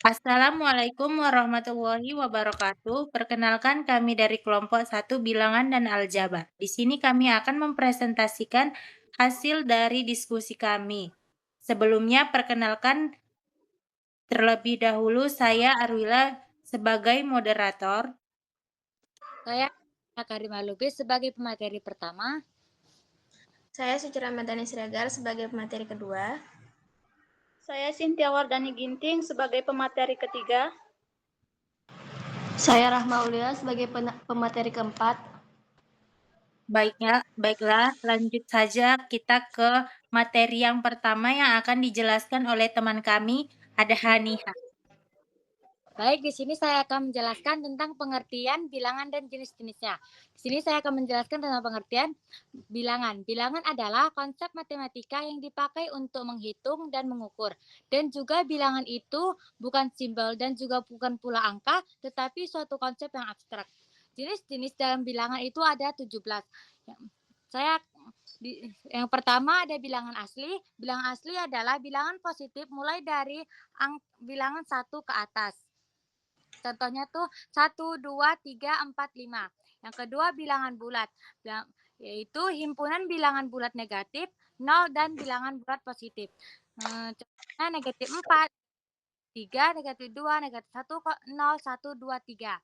Assalamualaikum warahmatullahi wabarakatuh. Perkenalkan kami dari kelompok satu Bilangan dan Aljabar. Di sini kami akan mempresentasikan hasil dari diskusi kami. Sebelumnya perkenalkan terlebih dahulu saya Arwila sebagai moderator. Saya Karimah Lubis sebagai pemateri pertama. Saya Suci Ramadhani Siregar sebagai pemateri kedua. Saya Sintia Wardani Ginting sebagai pemateri ketiga. Saya Rahma Aulia sebagai pemateri keempat. Baiklah, lanjut saja kita ke materi yang pertama yang akan dijelaskan oleh teman kami, ada Haniha. Baik, di sini saya akan menjelaskan tentang pengertian bilangan dan jenis-jenisnya. Di sini saya akan menjelaskan tentang pengertian bilangan. Bilangan adalah konsep matematika yang dipakai untuk menghitung dan mengukur. Dan juga bilangan itu bukan simbol dan juga bukan pula angka, tetapi suatu konsep yang abstrak. Jenis-jenis dalam bilangan itu ada 17. Yang pertama ada bilangan asli. Bilangan asli adalah bilangan positif mulai dari bilangan 1 ke atas. Contohnya tuh 1, 2, 3, 4, 5. Yang kedua bilangan bulat, yaitu himpunan bilangan bulat negatif, 0 dan bilangan bulat positif. Contohnya negatif 4, 3, negatif 2, negatif 1, 0, 1, 2, 3.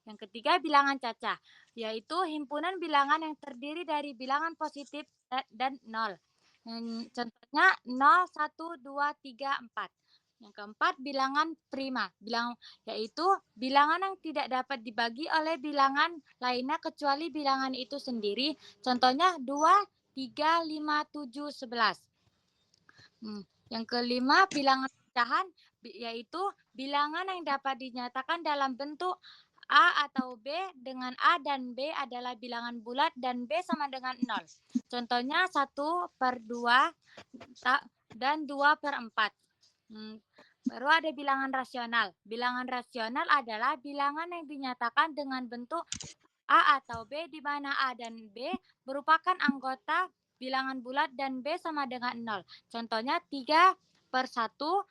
Yang ketiga bilangan cacah, yaitu himpunan bilangan yang terdiri dari bilangan positif dan 0. Contohnya 0, 1, 2, 3, 4. Yang keempat bilangan prima, yaitu bilangan yang tidak dapat dibagi oleh bilangan lainnya kecuali bilangan itu sendiri. Contohnya 2, 3, 5, 7, 11. Yang kelima bilangan pecahan, yaitu bilangan yang dapat dinyatakan dalam bentuk A atau B dengan A dan B adalah bilangan bulat dan B sama dengan 0. Contohnya 1/2 dan 2/4. Baru ada bilangan rasional. Bilangan rasional adalah bilangan yang dinyatakan dengan bentuk A atau B di mana A dan B merupakan anggota bilangan bulat dan B sama dengan 0. Contohnya 3/1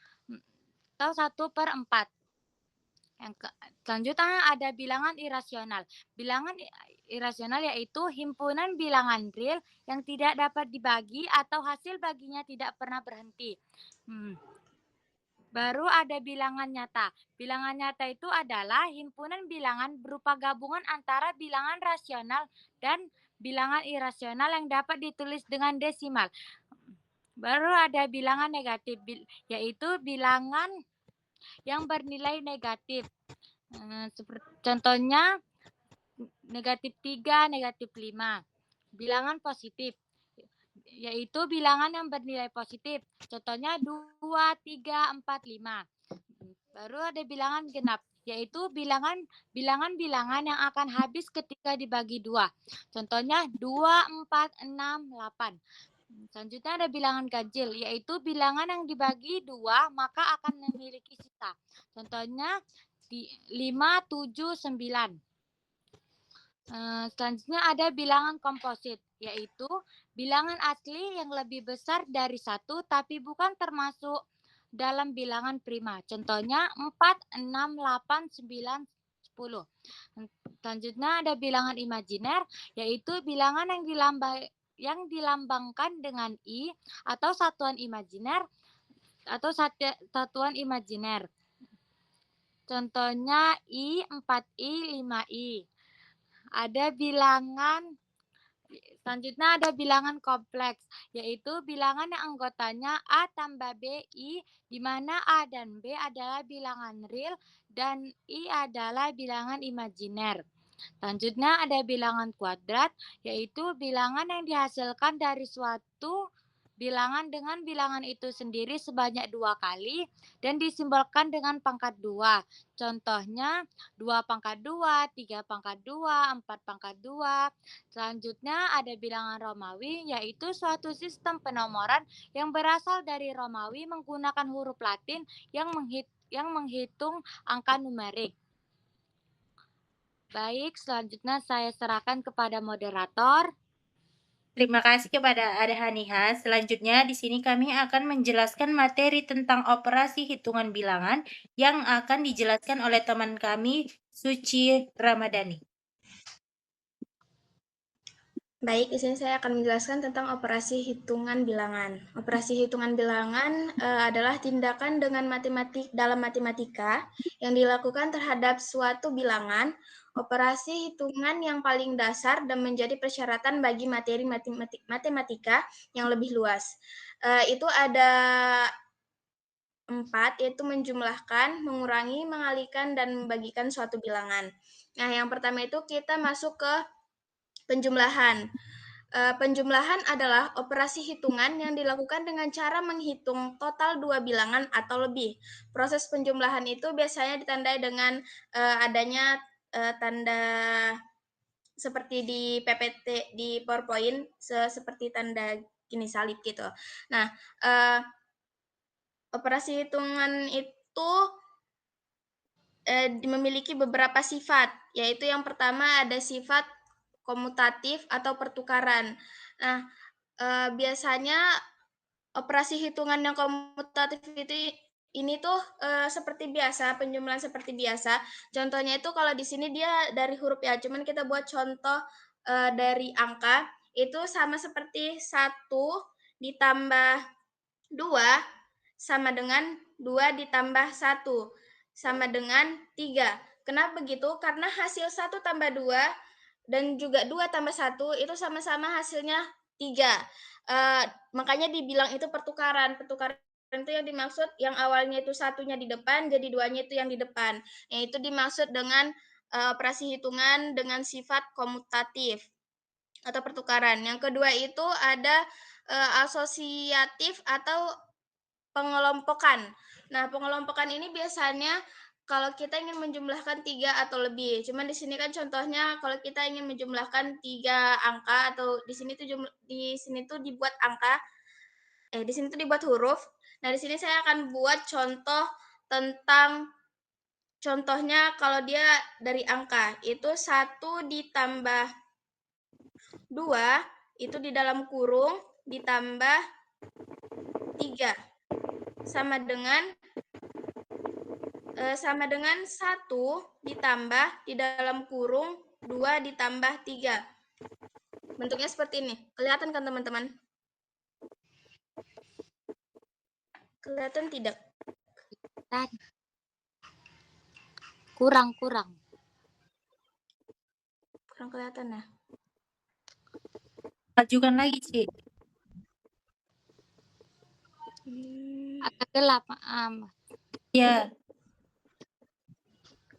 atau 1/4. Selanjutnya ada bilangan irasional. Bilangan irasional yaitu himpunan bilangan real yang tidak dapat dibagi atau hasil baginya tidak pernah berhenti. Baru ada bilangan nyata. Bilangan nyata itu adalah himpunan bilangan berupa gabungan antara bilangan rasional dan bilangan irasional yang dapat ditulis dengan desimal. Baru ada bilangan negatif, yaitu bilangan yang bernilai negatif. Contohnya negatif 3, negatif 5. Bilangan positif, yaitu bilangan yang bernilai positif. Contohnya 2, 3, 4, 5. Baru ada bilangan genap, yaitu bilangan-bilangan yang akan habis ketika dibagi 2. Contohnya 2, 4, 6, 8. Selanjutnya ada bilangan ganjil, yaitu bilangan yang dibagi 2 maka akan memiliki sisa. Contohnya 5, 7, 9. Selanjutnya ada bilangan komposit, yaitu bilangan asli yang lebih besar dari 1 tapi bukan termasuk dalam bilangan prima. Contohnya 4, 6, 8, 9, 10. Selanjutnya ada bilangan imajiner, yaitu bilangan yang dilambangkan dengan I atau satuan imajiner atau satuan imajiner. Contohnya I, 4I, 5I. Ada bilangan, selanjutnya ada bilangan kompleks, yaitu bilangan yang anggotanya A tambah B, I, di mana A dan B adalah bilangan real dan I adalah bilangan imajiner. Selanjutnya ada bilangan kuadrat, yaitu bilangan yang dihasilkan dari suatu bilangan dengan bilangan itu sendiri sebanyak 2 kali dan disimbolkan dengan pangkat 2. Contohnya 2/2, 3/2, 4/2. Selanjutnya ada bilangan Romawi, yaitu suatu sistem penomoran yang berasal dari Romawi menggunakan huruf Latin yang menghitung angka numerik. Baik, selanjutnya saya serahkan kepada moderator. Terima kasih kepada Ada Haniha. Selanjutnya, di sini kami akan menjelaskan materi tentang operasi hitungan bilangan yang akan dijelaskan oleh teman kami, Suci Ramadhani. Baik, di sini saya akan menjelaskan tentang operasi hitungan bilangan. Operasi hitungan bilangan adalah tindakan dalam matematika yang dilakukan terhadap suatu bilangan. Operasi hitungan yang paling dasar dan menjadi persyaratan bagi materi matematika yang lebih luas. Itu ada 4, yaitu menjumlahkan, mengurangi, mengalihkan, dan membagikan suatu bilangan. Nah, yang pertama itu kita masuk ke penjumlahan. Penjumlahan adalah operasi hitungan yang dilakukan dengan cara menghitung total dua bilangan atau lebih. Proses penjumlahan itu biasanya ditandai dengan adanya tanda seperti di PPT di PowerPoint, seperti tanda gini salib gitu. Nah, operasi hitungan itu memiliki beberapa sifat, yaitu yang pertama ada sifat komutatif atau pertukaran. Nah, biasanya operasi hitungan yang komutatif ini tuh seperti biasa, penjumlahan seperti biasa. Contohnya itu kalau di sini dia dari huruf ya, cuman kita buat contoh dari angka, itu sama seperti 1 ditambah 2 sama dengan 2 ditambah 1 sama dengan 3. Kenapa begitu? Karena hasil 1 tambah 2 dan juga 2 tambah 1 itu sama-sama hasilnya 3. Makanya dibilang itu pertukaran. Pertukaran itu yang dimaksud yang awalnya itu satunya di depan, jadi duanya itu yang di depan. Yang itu dimaksud dengan operasi hitungan dengan sifat komutatif atau pertukaran. Yang kedua itu ada asosiatif atau pengelompokan. Nah, pengelompokan ini biasanya kalau kita ingin menjumlahkan 3 atau lebih. Cuman di sini kan contohnya kalau kita ingin menjumlahkan 3 angka atau di sini tuh dibuat angka, di sini tuh dibuat huruf. Nah, di sini saya akan buat contoh tentang contohnya kalau dia dari angka, itu 1 ditambah 2 itu di dalam kurung ditambah 3 sama dengan 1 ditambah di dalam kurung 2 ditambah 3. Bentuknya seperti ini. Kelihatan kan teman-teman? Kelihatan tidak? Kurang. Kurang kelihatan ya? Majukan lagi, Ci. Agak gelap. Ya,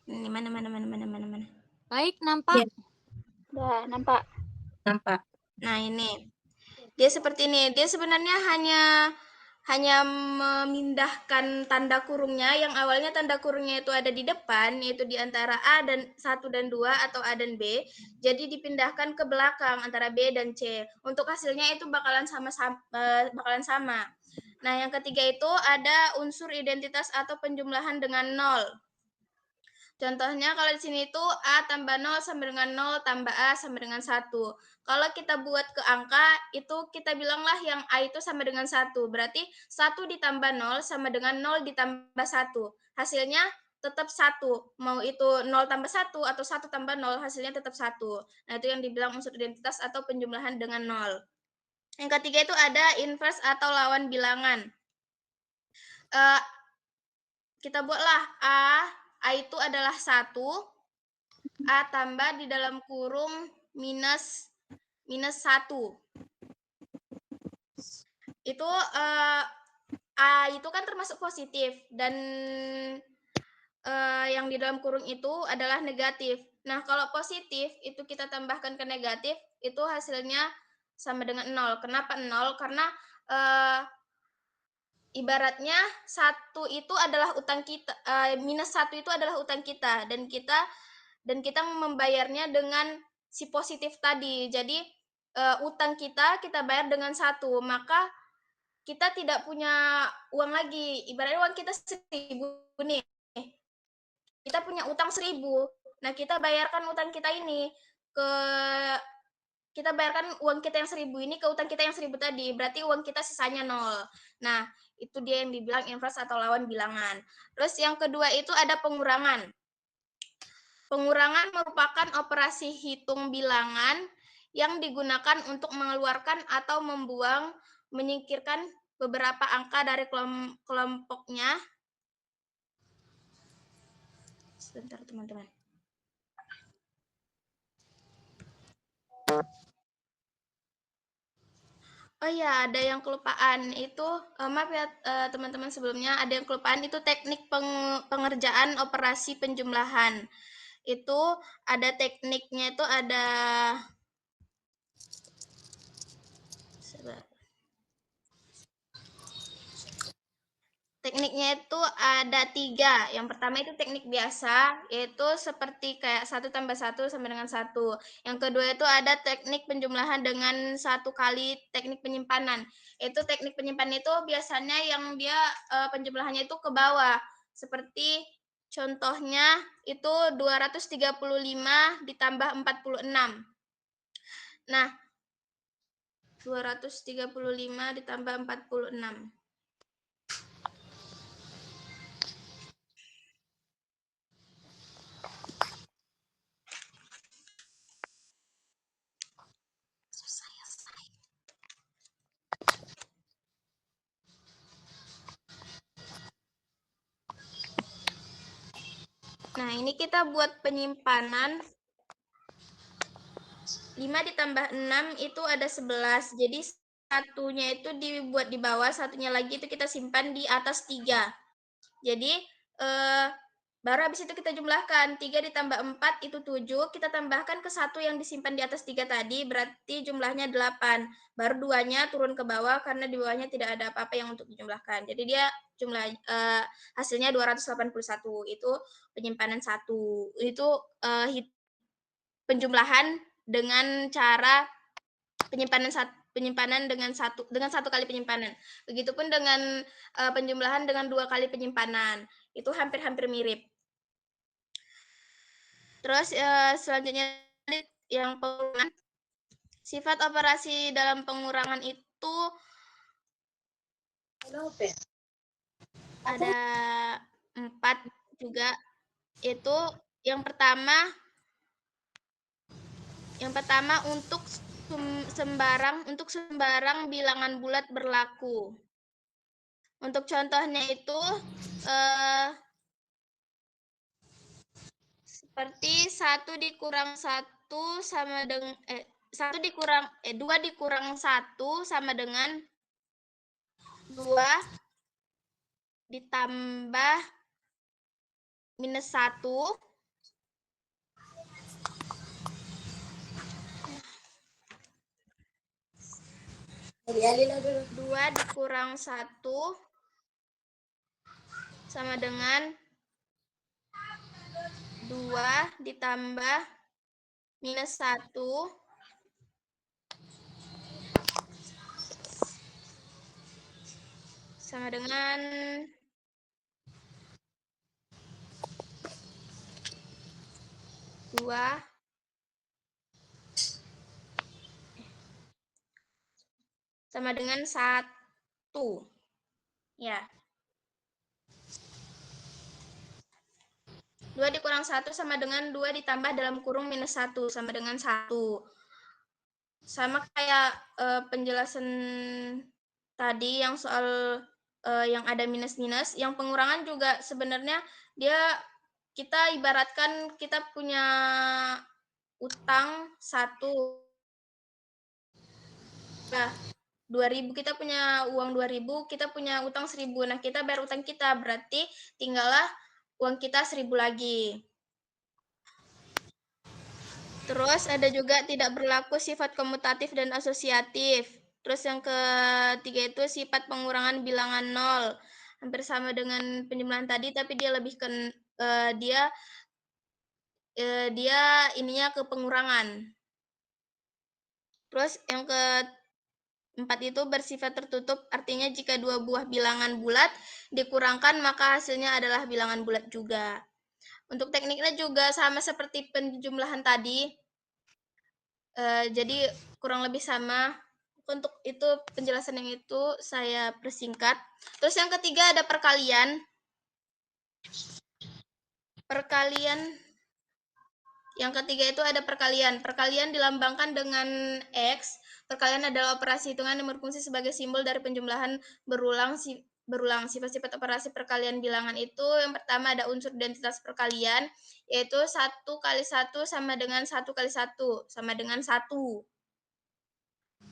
Ini mana? Baik, nampak. Ya. Dah, nampak. nampak. Nah, ini. Dia seperti ini. Dia sebenarnya hanya memindahkan tanda kurungnya yang awalnya tanda kurungnya itu ada di depan, yaitu di antara A dan 1 dan 2 atau A dan B. Jadi dipindahkan ke belakang antara B dan C. Untuk hasilnya itu bakalan sama. Nah, yang ketiga itu ada unsur identitas atau penjumlahan dengan 0. Contohnya kalau di sini itu A tambah 0 sama dengan 0 tambah A sama dengan 1. Kalau kita buat ke angka, itu kita bilanglah yang A itu sama dengan 1. Berarti 1 ditambah 0 sama dengan 0 ditambah 1. Hasilnya tetap 1. Mau itu 0 tambah 1 atau 1 tambah 0, hasilnya tetap 1. Nah, itu yang dibilang unsur identitas atau penjumlahan dengan 0. Yang ketiga itu ada inverse atau lawan bilangan. Kita buatlah A itu adalah 1, A tambah di dalam kurung minus 1. Itu A itu kan termasuk positif dan yang di dalam kurung itu adalah negatif. Nah, kalau positif itu kita tambahkan ke negatif, itu hasilnya sama dengan 0. Kenapa 0? Karena ibaratnya 1 itu adalah utang kita, minus 1 itu adalah utang kita dan kita membayarnya dengan si positif tadi. Jadi utang kita bayar dengan 1, maka kita tidak punya uang lagi. Ibaratnya uang kita 1.000 nih. Kita punya utang 1.000. Nah, kita bayarkan utang kita ini ke kita bayarkan uang kita yang 1.000 ini ke utang kita yang 1.000 tadi, berarti uang kita sisanya 0. Nah, itu dia yang dibilang invers atau lawan bilangan. Terus yang kedua itu ada pengurangan. Pengurangan merupakan operasi hitung bilangan yang digunakan untuk mengeluarkan atau membuang, menyingkirkan beberapa angka dari kelompoknya. Sebentar, teman-teman. Oh iya, ada yang kelupaan itu, maaf ya teman-teman sebelumnya, ada yang kelupaan itu teknik pengerjaan operasi penjumlahan. Itu ada tekniknya itu ada tekniknya itu ada 3. Yang pertama itu teknik biasa, yaitu seperti kayak 1 tambah 1 sama dengan 1. Yang kedua itu ada teknik penjumlahan dengan 1 kali teknik penyimpanan. Itu teknik penyimpanan itu biasanya yang dia penjumlahannya itu ke bawah. Seperti contohnya itu 235 ditambah 46. Nah, 235 ditambah 46. Nah, ini kita buat penyimpanan. 5 ditambah 6 itu ada 11. Jadi satunya itu dibuat di bawah, satunya lagi itu kita simpan di atas 3. Jadi baru habis itu kita jumlahkan. 3 ditambah 4 itu 7. Kita tambahkan ke 1 yang disimpan di atas 3 tadi, berarti jumlahnya 8. Baru 2-nya turun ke bawah karena di bawahnya tidak ada apa-apa yang untuk dijumlahkan. Jadi dia jumlah hasilnya 281. Itu penyimpanan 1. Itu penjumlahan dengan cara penyimpanan dengan satu kali penyimpanan. Begitupun dengan penjumlahan dengan 2 kali penyimpanan. Itu hampir-hampir mirip. Terus selanjutnya yang pengurangan. Sifat operasi dalam pengurangan itu ada 4 juga. Itu yang pertama untuk sembarang bilangan bulat berlaku. Untuk contohnya itu seperti 1 dikurang 1 sama dengan 2 dikurang 1 sama dengan 2 ditambah minus 1. 2 dikurang 1 sama dengan 2 ditambah minus 1 sama dengan 2 sama dengan 1. Ya. 2 dikurang 1 sama dengan 2 ditambah dalam kurung minus 1 sama dengan 1. Sama kayak penjelasan tadi yang soal yang ada minus-minus, yang pengurangan juga sebenarnya kita ibaratkan kita punya utang 1. Nah, 2.000 kita punya uang 2.000, kita punya utang 1.000. Nah, kita bayar utang kita, berarti tinggallah uang kita 1.000 lagi. Terus ada juga tidak berlaku sifat komutatif dan asosiatif. Terus yang ketiga itu sifat pengurangan bilangan 0. Hampir sama dengan penjumlahan tadi, tapi dia lebih ke dia ininya ke pengurangan. Terus yang keempat itu bersifat tertutup, artinya jika 2 buah bilangan bulat dikurangkan maka hasilnya adalah bilangan bulat juga. Untuk tekniknya juga sama seperti penjumlahan tadi. Jadi kurang lebih sama. Untuk itu penjelasan yang itu saya persingkat. Terus yang ketiga ada perkalian. Yang ketiga itu ada perkalian. Perkalian dilambangkan dengan X. Perkalian adalah operasi hitungan yang berfungsi sebagai simbol dari penjumlahan berulang. Sifat-sifat operasi perkalian bilangan itu yang pertama ada unsur identitas perkalian, yaitu 1 kali 1 sama dengan 1 kali 1 sama dengan 1.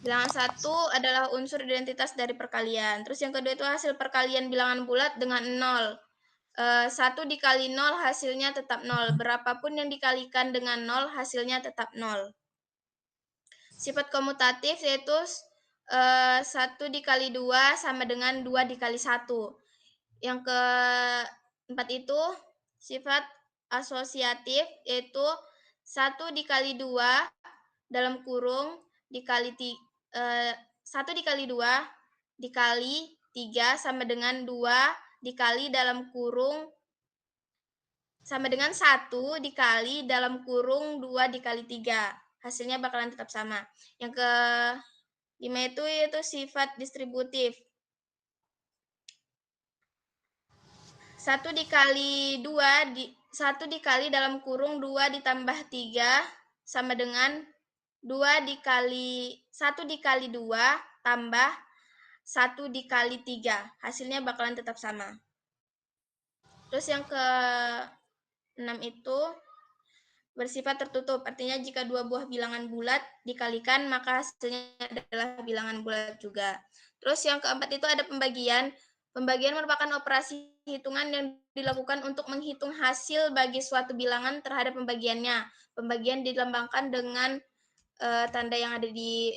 Bilangan 1 adalah unsur identitas dari perkalian. Terus yang kedua itu hasil perkalian bilangan bulat dengan 0. 1 dikali 0 hasilnya tetap 0. Berapapun yang dikalikan dengan 0 hasilnya tetap 0. Sifat komutatif yaitu 1 dikali 2 sama dengan 2 dikali 1. Yang keempat itu sifat asosiatif yaitu 1 dikali 2 dalam kurung dikali 1 dikali 2 dikali 3 sama dengan 2 dikali dalam kurung sama dengan 1 dikali dalam kurung 2 dikali 3. Hasilnya bakalan tetap sama. Yang ke-5 itu yaitu sifat distributif. 1 dikali 1 dalam kurung 2 ditambah 3 sama dengan 1 dikali 2 tambah 1 dikali 3. Hasilnya bakalan tetap sama. Terus yang ke-6 itu bersifat tertutup. Artinya jika dua buah bilangan bulat dikalikan, maka hasilnya adalah bilangan bulat juga. Terus yang keempat itu ada pembagian. Pembagian merupakan operasi hitungan yang dilakukan untuk menghitung hasil bagi suatu bilangan terhadap pembagiannya. Pembagian dilambangkan dengan tanda yang ada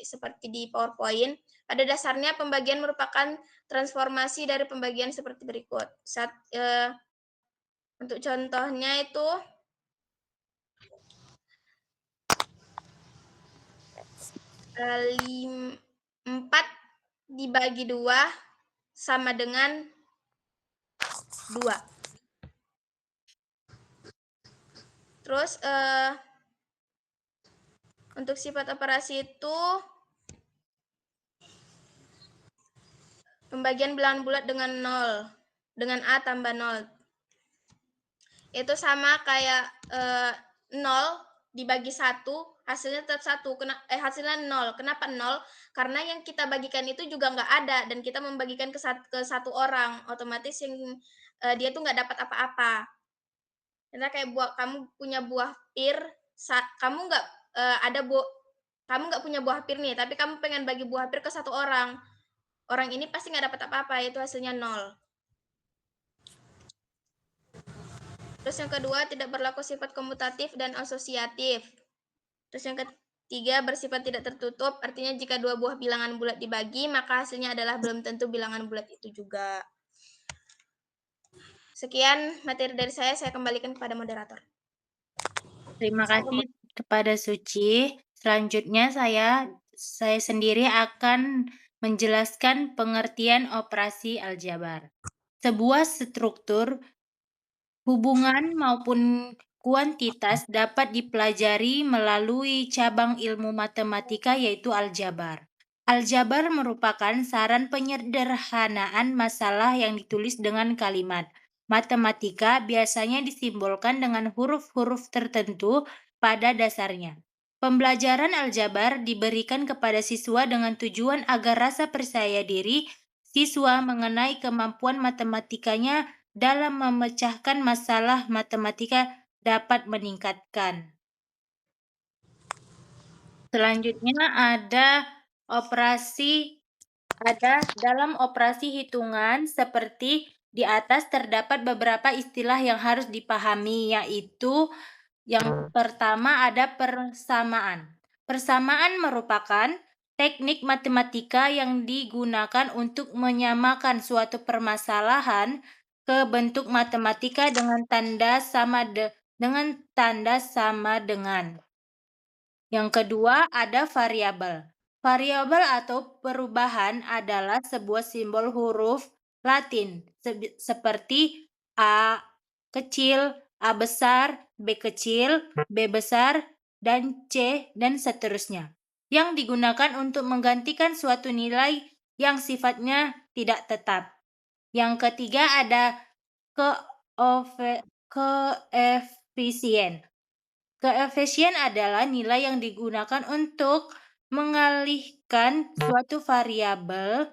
seperti di PowerPoint. Pada dasarnya pembagian merupakan transformasi dari pembagian seperti berikut. Untuk contohnya itu 4 dibagi 2 sama dengan 2. Terus untuk sifat operasi itu pembagian bilangan bulat dengan 0, dengan A tambah 0. Itu sama kayak 0 dibagi 1, hasilnya tetap 1. Hasilnya 0. Kenapa 0? Karena yang kita bagikan itu juga nggak ada, dan kita membagikan ke satu orang. Otomatis yang dia tuh nggak dapat apa-apa. Karena kayak kamu punya buah pir, kamu nggak punya buah pir nih, tapi kamu pengen bagi buah pir ke satu orang. Orang ini pasti nggak dapat apa-apa, itu hasilnya 0. Terus yang kedua, tidak berlaku sifat komutatif dan asosiatif. Terus yang ketiga, bersifat tidak tertutup, artinya jika dua buah bilangan bulat dibagi, maka hasilnya adalah belum tentu bilangan bulat itu juga. Sekian materi dari saya kembalikan kepada moderator. Terima kasih kepada Suci. Selanjutnya saya sendiri akan menjelaskan pengertian operasi aljabar. Sebuah struktur hubungan maupun kuantitas dapat dipelajari melalui cabang ilmu matematika yaitu aljabar. Aljabar merupakan saran penyederhanaan masalah yang ditulis dengan kalimat. Matematika biasanya disimbolkan dengan huruf-huruf tertentu pada dasarnya. Pembelajaran aljabar diberikan kepada siswa dengan tujuan agar rasa percaya diri siswa mengenai kemampuan matematikanya dalam memecahkan masalah matematika dapat meningkatkan. Selanjutnya dalam operasi hitungan seperti di atas terdapat beberapa istilah yang harus dipahami, yaitu yang pertama ada persamaan. Persamaan merupakan teknik matematika yang digunakan untuk menyamakan suatu permasalahan ke bentuk matematika dengan tanda sama dengan. Yang kedua ada variabel. Variabel atau perubahan adalah sebuah simbol huruf Latin seperti A kecil, A besar, B kecil, B besar, dan C, dan seterusnya, yang digunakan untuk menggantikan suatu nilai yang sifatnya tidak tetap. Yang ketiga ada koefisien. Koefisien adalah nilai yang digunakan untuk mengalihkan suatu variabel,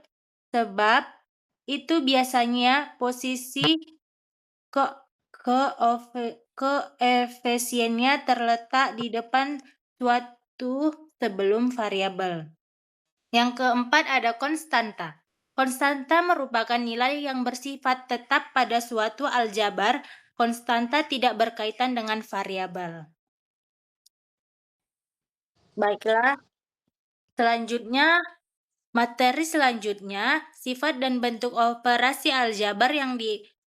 sebab itu biasanya posisi koefisiennya terletak di depan suatu sebelum variabel. Yang keempat ada konstanta. Konstanta merupakan nilai yang bersifat tetap pada suatu aljabar. Konstanta tidak berkaitan dengan variabel. Baiklah, selanjutnya, materi selanjutnya, sifat dan bentuk operasi aljabar yang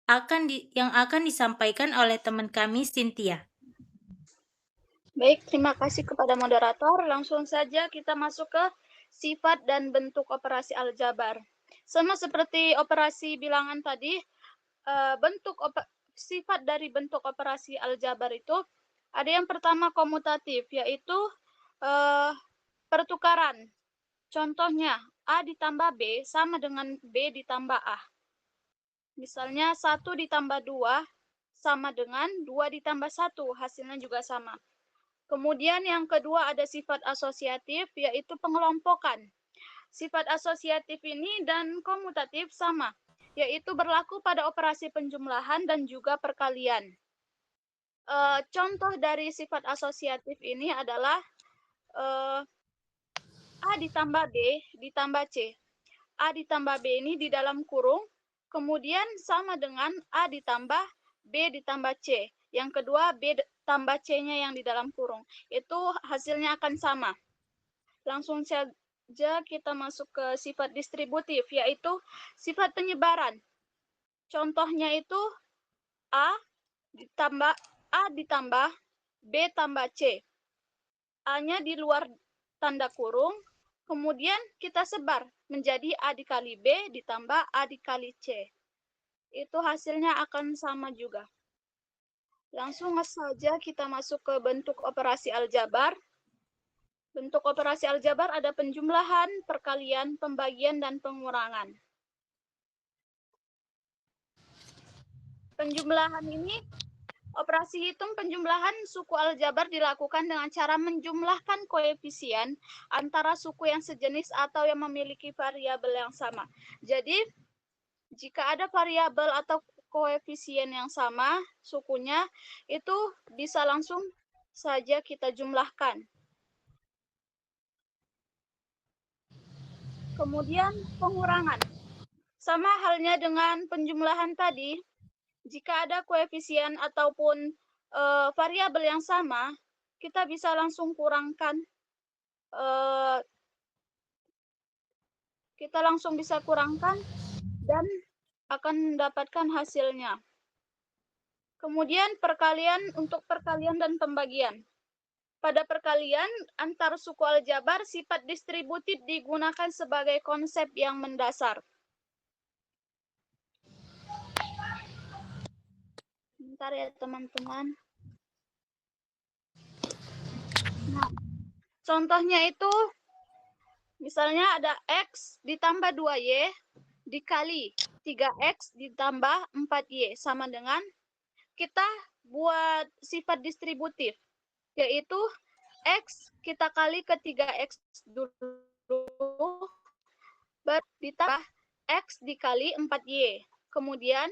akan disampaikan oleh teman kami, Cynthia. Baik, terima kasih kepada moderator. Langsung saja kita masuk ke sifat dan bentuk operasi aljabar. Sama seperti operasi bilangan tadi, sifat dari bentuk operasi aljabar itu ada yang pertama komutatif, yaitu pertukaran. Contohnya, A ditambah B sama dengan B ditambah A. Misalnya 1 ditambah 2 sama dengan 2 ditambah 1, hasilnya juga sama. Kemudian yang kedua ada sifat asosiatif, yaitu pengelompokan. Sifat asosiatif ini dan komutatif sama, yaitu berlaku pada operasi penjumlahan dan juga perkalian. Contoh dari sifat asosiatif ini adalah A ditambah B ditambah C. A ditambah B ini di dalam kurung, kemudian sama dengan A ditambah B ditambah C. Yang kedua, B tambah C-nya yang di dalam kurung. Itu hasilnya akan sama. Langsung saja kita masuk ke sifat distributif, yaitu sifat penyebaran. Contohnya itu A ditambah B tambah C. A-nya di luar tanda kurung, kemudian kita sebar menjadi A dikali B ditambah A dikali C. Itu hasilnya akan sama juga. Langsung saja kita masuk ke bentuk operasi aljabar. Bentuk operasi aljabar ada penjumlahan, perkalian, pembagian, dan pengurangan. Penjumlahan ini, operasi hitung penjumlahan suku aljabar dilakukan dengan cara menjumlahkan koefisien antara suku yang sejenis atau yang memiliki variabel yang sama. Jadi, jika ada variabel atau koefisien yang sama sukunya, itu bisa langsung saja kita jumlahkan. Kemudian pengurangan. Sama halnya dengan penjumlahan tadi, jika ada koefisien ataupun variabel yang sama, kita bisa langsung kurangkan. Kita langsung bisa kurangkan dan akan mendapatkan hasilnya. Kemudian perkalian untuk perkalian dan pembagian. Pada perkalian antar suku aljabar, sifat distributif digunakan sebagai konsep yang mendasar. Bentar ya teman-teman. Nah, contohnya itu, misalnya ada X ditambah 2Y dikali 3X ditambah 4Y sama dengan, kita buat sifat distributif, yaitu X kita kali ke 3X dulu, baru ditambah X dikali 4Y. Kemudian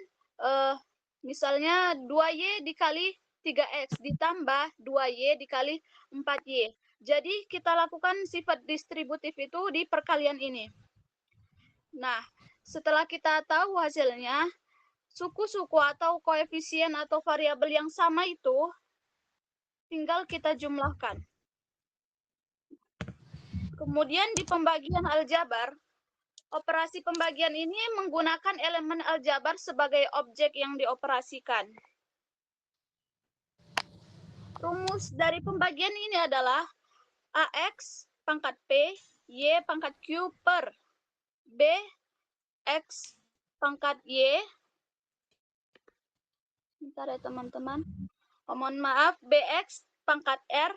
misalnya 2Y dikali 3X ditambah 2Y dikali 4Y. Jadi kita lakukan sifat distributif itu di perkalian ini. Nah, setelah kita tahu hasilnya, suku-suku atau koefisien atau variabel yang sama itu tinggal kita jumlahkan. Kemudian di pembagian aljabar, operasi pembagian ini menggunakan elemen aljabar sebagai objek yang dioperasikan. Rumus dari pembagian ini adalah AX pangkat P, Y pangkat Q per B, X pangkat Y. Bentar ya teman-teman. Mohon maaf, BX pangkat R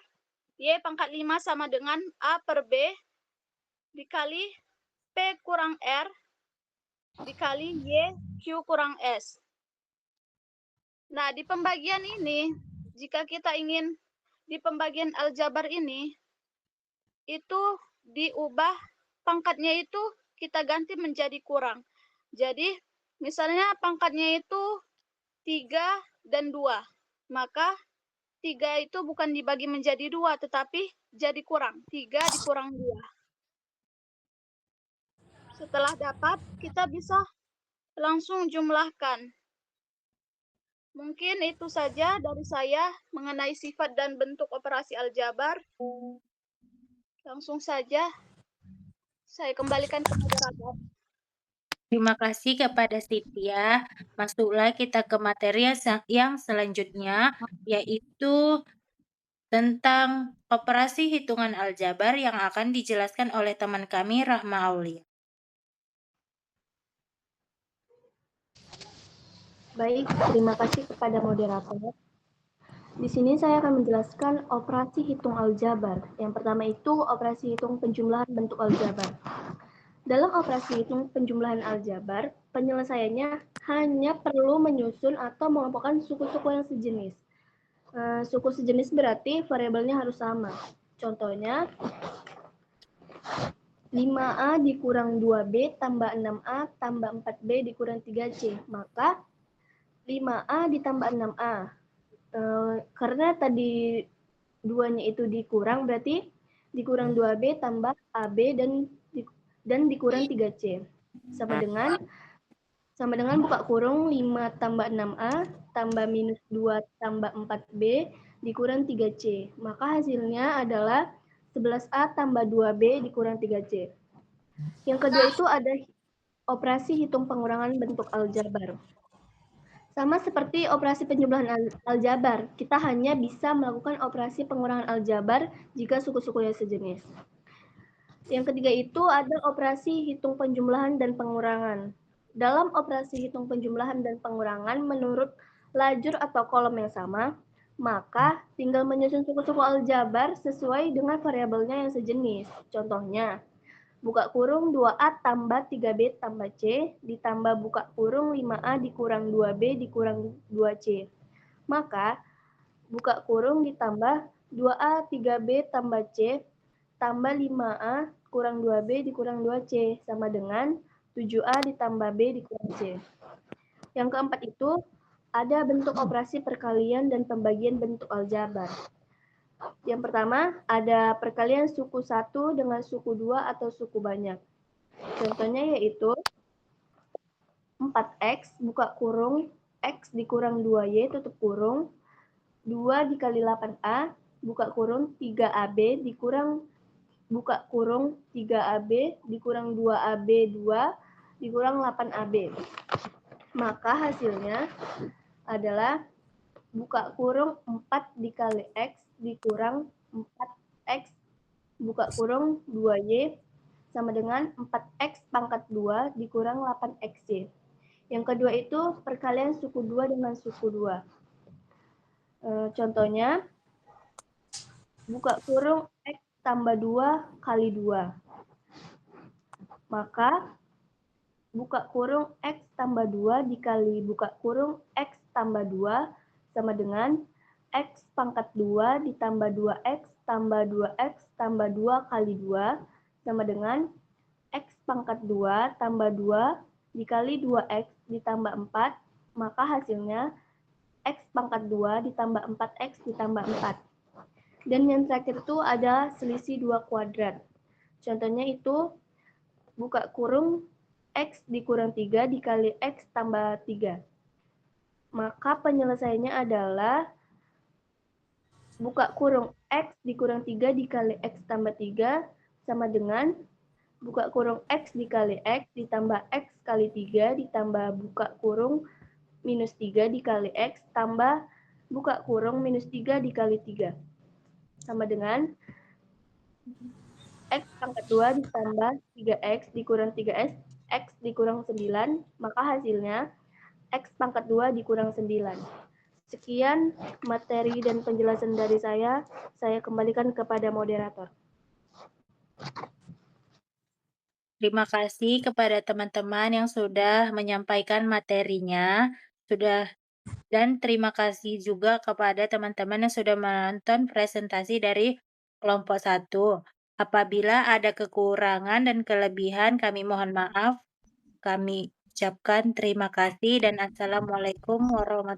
Y pangkat 5 sama dengan A per B dikali P kurang R dikali Y Q kurang S. Nah, di pembagian ini, jika kita ingin di pembagian aljabar ini, itu diubah pangkatnya itu kita ganti menjadi kurang. Jadi, misalnya pangkatnya itu 3 dan 2. Maka 3 itu bukan dibagi menjadi 2, tetapi jadi kurang. 3 dikurang 2. Setelah dapat, kita bisa langsung jumlahkan. Mungkin itu saja dari saya mengenai sifat dan bentuk operasi aljabar. Langsung saja saya kembalikan ke moderator. Terima kasih kepada Cynthia. Masuklah kita ke materi yang selanjutnya, yaitu tentang operasi hitungan aljabar yang akan dijelaskan oleh teman kami, Rahma Aulia. Baik, terima kasih kepada moderator. Di sini saya akan menjelaskan operasi hitung aljabar. Yang pertama itu operasi hitung penjumlahan bentuk aljabar. Dalam operasi hitung penjumlahan aljabar, penyelesaiannya hanya perlu menyusun atau mengelompokkan suku-suku yang sejenis. Suku sejenis berarti variabelnya harus sama. Contohnya, 5A dikurang 2B tambah 6A tambah 4B dikurang 3C. Maka 5A ditambah 6A. Karena tadi 2-nya itu dikurang, berarti dikurang 2B tambah AB dan dikurang 3C. Sama dengan buka kurung 5 tambah 6A tambah minus 2 tambah 4B dikurang 3C. Maka hasilnya adalah 11A tambah 2B dikurang 3C. Yang kedua itu ada operasi hitung pengurangan bentuk aljabar. Sama seperti operasi penjumlahan aljabar, kita hanya bisa melakukan operasi pengurangan aljabar jika suku-sukunya sejenis. Yang ketiga itu ada operasi hitung penjumlahan dan pengurangan. Dalam operasi hitung penjumlahan dan pengurangan menurut lajur atau kolom yang sama, maka tinggal menyusun suku-suku aljabar sesuai dengan variabelnya yang sejenis. Contohnya, buka kurung 2A tambah 3B tambah C, ditambah buka kurung 5A dikurang 2B dikurang 2C. Maka, buka kurung ditambah 2A 3B tambah C, tambah 5A kurang 2B dikurang 2C, sama dengan 7A ditambah B dikurang C. Yang keempat itu, ada bentuk operasi perkalian dan pembagian bentuk aljabar. Yang pertama, ada perkalian suku 1 dengan suku 2 atau suku banyak. Contohnya yaitu 4X buka kurung X dikurang 2Y tutup kurung 2 dikali 8A buka kurung 3AB dikurang buka kurung 3AB dikurang 2AB 2 dikurang 8AB. Maka hasilnya adalah buka kurung 4 dikali X dikurang 4X buka kurung 2Y sama dengan 4X pangkat 2 dikurang 8XY. Yang kedua itu perkalian suku 2 dengan suku 2. Contohnya, buka kurung X tambah 2 kali 2. Maka, buka kurung X tambah 2 dikali buka kurung X tambah 2 sama dengan X pangkat 2 ditambah 2X tambah 2X tambah 2 kali 2 sama dengan X pangkat 2 tambah 2 dikali 2X ditambah 4, maka hasilnya X pangkat 2 ditambah 4X ditambah 4. Dan yang terakhir itu ada selisih 2 kuadrat. Contohnya itu buka kurung X dikurang 3 dikali X tambah 3. Maka penyelesaiannya adalah buka kurung X dikurang 3 dikali X tambah 3 sama dengan buka kurung X dikali X ditambah X kali 3 ditambah buka kurung minus 3 dikali X tambah buka kurung minus 3 dikali 3. Sama dengan X pangkat 2 ditambah 3X dikurang 3X, X dikurang 9, maka hasilnya X pangkat 2 dikurang 9. Sekian materi dan penjelasan dari saya. Saya kembalikan kepada moderator. Terima kasih kepada teman-teman yang sudah menyampaikan materinya, dan terima kasih juga kepada teman-teman yang sudah menonton presentasi dari kelompok 1. Apabila ada kekurangan dan kelebihan, kami mohon maaf. Kami ucapkan terima kasih dan assalamualaikum warahmatullahi